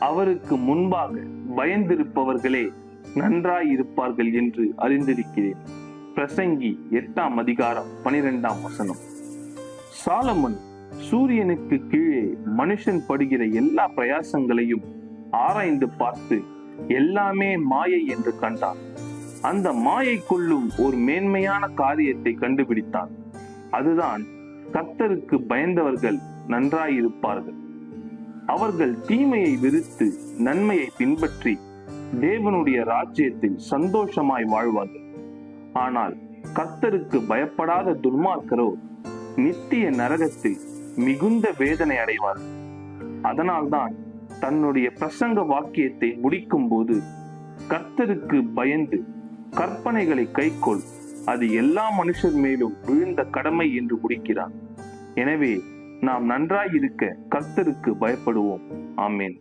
அவருக்கு முன்பாக பயந்திருப்பவர்களே நன்றாயிருப்பார்கள் என்று அறிந்திருக்கிறேன். பிரசங்கி 8ஆம் அதிகாரம் 12ஆம் வசனம். சாலமன் சூரியனுக்கு கீழே மனுஷன் படுகிற எல்லா பிரயாசங்களையும் ஆராய்ந்து பார்த்து எல்லாமே மாயை என்று கண்டான். அந்த மாயைக்குள்ளும் ஒரு மேன்மையான காரியத்தை கண்டுபிடித்தான். அதுதான் கர்த்தருக்கு பயந்தவர்கள் நன்றாயிருப்பார்கள். அவர்கள் தீமையை வெறுத்து நன்மையை பின்பற்றி தேவனுடைய ராஜ்யத்தில் சந்தோஷமாய் வாழ்வார்கள். ஆனால் கர்த்தருக்கு பயப்படாத துன்மார்க்கரோ நித்திய நரகத்தில் மிகுந்த வேதனை அடைவார்கள். அதனால்தான் தன்னுடைய பிரசங்க வாக்கியத்தை முடிக்கும் போது கர்த்தருக்கு பயந்து கற்பனைகளை கைக்கொள், அது எல்லா மனுஷர் மேலும் விழுந்த கடமை என்று முடிக்கிறார். எனவே நாம் நன்றாயிருக்க கர்த்தருக்கு பயப்படுவோம். ஆமென்.